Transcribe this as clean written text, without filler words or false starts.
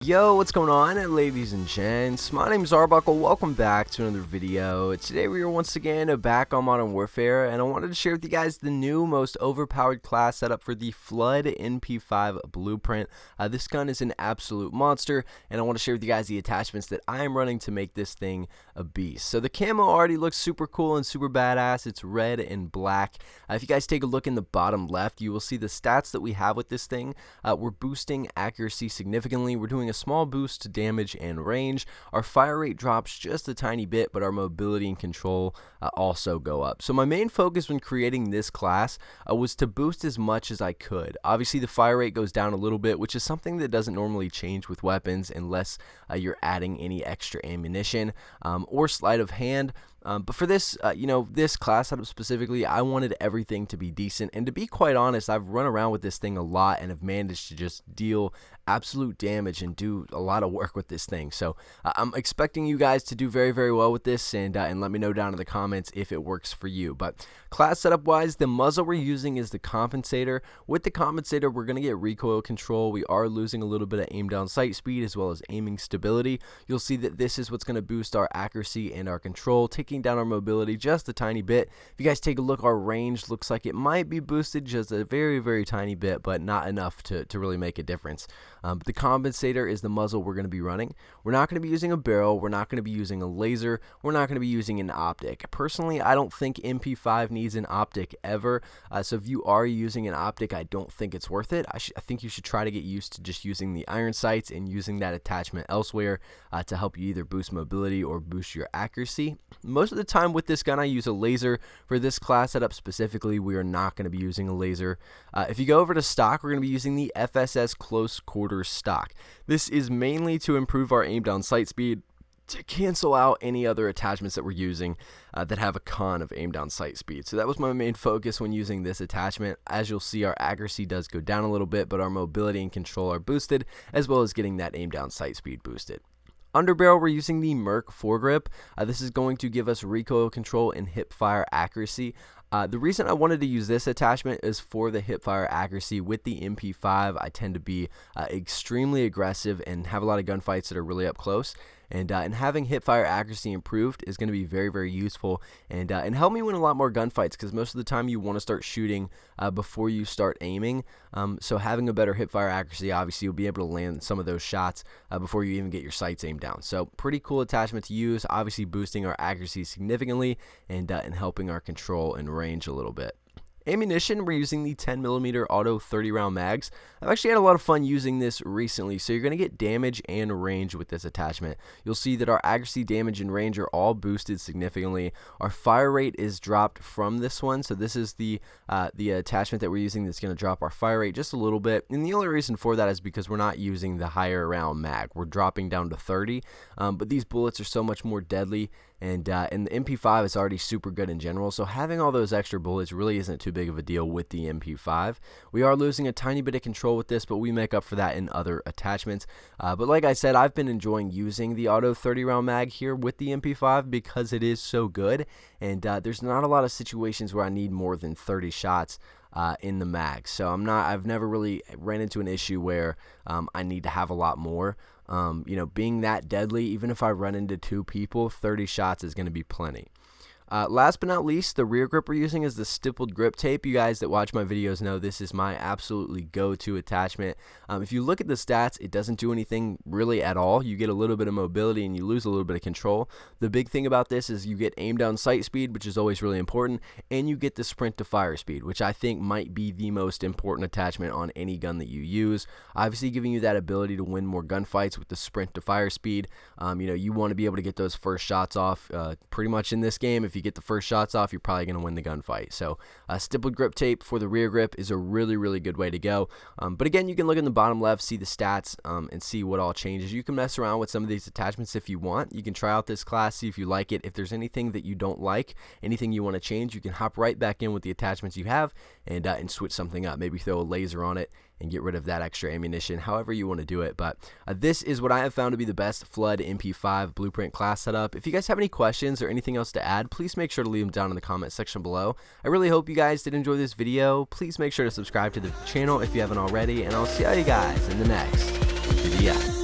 Yo, what's going on, ladies and gents? My name is Arbuckle. Welcome back to another video. Today we are once again back on Modern Warfare, and I wanted to share with you guys the new most overpowered class setup for the Flood Mp5 blueprint. This gun is an absolute monster, and I want to share with you guys the attachments that I am running to make this thing a beast. So the camo already looks super cool and super badass. It's red and black. If you guys take a look in the bottom left, you will see the stats that we have with this thing. We're boosting accuracy significantly. We're doing a small boost to damage and range. Our fire rate drops just a tiny bit, but our mobility and control also go up. So my main focus when creating this class was to boost as much as I could. Obviously the fire rate goes down a little bit, which is something that doesn't normally change with weapons unless you're adding any extra ammunition or sleight of hand. But for this, this class setup specifically, I wanted everything to be decent. And to be quite honest, I've run around with this thing a lot and have managed to just deal absolute damage and do a lot of work with this thing. So I'm expecting you guys to do very, very well with this, and let me know down in the comments if it works for you. But class setup wise, the muzzle we're using is the compensator. With the compensator, we're going to get recoil control. We are losing a little bit of aim down sight speed as well as aiming stability. You'll see that this is what's going to boost our accuracy and our control, taking down our mobility just a tiny bit. If you guys take a look, our range looks like it might be boosted just a very, very tiny bit, but not enough to really make a difference. But the compensator is the muzzle we're going to be running. We're not going to be using a barrel. We're not going to be using a laser. We're not going to be using an optic. Personally, I don't think MP5 needs an optic ever. So if you are using an optic, I don't think it's worth it. I think you should try to get used to just using the iron sights and using that attachment elsewhere to help you either boost mobility or boost your accuracy. Most of the time with this gun, I use a laser. For this class setup specifically, we are not going to be using a laser. If you go over to stock, we're going to be using the FSS close quarter stock. This is mainly to improve our aim down sight speed, to cancel out any other attachments that we're using that have a con of aim down sight speed. So that was my main focus when using this attachment. As you'll see, our accuracy does go down a little bit, but our mobility and control are boosted, as well as getting that aim down sight speed boosted. Underbarrel, we're using the Merc foregrip. This is going to give us recoil control and hip fire accuracy. The reason I wanted to use this attachment is for the hip fire accuracy. With the MP5, I tend to be extremely aggressive and have a lot of gunfights that are really up close. And having hip fire accuracy improved is going to be very, very useful and help me win a lot more gunfights, because most of the time you want to start shooting before you start aiming. So having a better hip fire accuracy, obviously you'll be able to land some of those shots before you even get your sights aimed down. So pretty cool attachment to use, obviously boosting our accuracy significantly and helping our control and range a little bit. Ammunition, we're using the 10mm auto 30 round mags. I've actually had a lot of fun using this recently. So you're going to get damage and range with this attachment. You'll see that our accuracy, damage, and range are all boosted significantly. Our fire rate is dropped from this one. So this is the attachment that we're using that's going to drop our fire rate just a little bit. And the only reason for that is because we're not using the higher round mag. We're dropping down to 30. But these bullets are so much more deadly. And the MP5 is already super good in general, so having all those extra bullets really isn't too big of a deal with the MP5. We are losing a tiny bit of control with this, but we make up for that in other attachments. But like I said, I've been enjoying using the auto 30 round mag here with the MP5 because it is so good, and there's not a lot of situations where I need more than 30 shots in the mag. So I've never really ran into an issue where I need to have a lot more. Being that deadly, even if I run into two people, 30 shots is going to be plenty. Last but not least, the rear grip we're using is the stippled grip tape. You guys that watch my videos know this is my absolutely go-to attachment. If you look at the stats, it doesn't do anything really at all. You get a little bit of mobility and you lose a little bit of control. The big thing about this is you get aim down sight speed, which is always really important, and you get the sprint to fire speed, which I think might be the most important attachment on any gun that you use. Obviously giving you that ability to win more gunfights with the sprint to fire speed. You want to be able to get those first shots off pretty much in this game. If you get the first shots off, you're probably going to win the gunfight. So stippled grip tape for the rear grip is a really, really good way to go. But again, you can look in the bottom left, see the stats, and see what all changes. You can mess around with some of these attachments if you want. You can try out this class, see if you like it. If there's anything that you don't like, anything you want to change, you can hop right back in with the attachments you have and switch something up. Maybe throw a laser on it and get rid of that extra ammunition, however you want to do it. But this is what I have found to be the best Flood Mp5 blueprint class setup. If you guys have any questions or anything else to add, please make sure to leave them down in the comment section below. I really hope you guys did enjoy this video. Please make sure to subscribe to the channel if you haven't already, and I'll see you guys in the next video.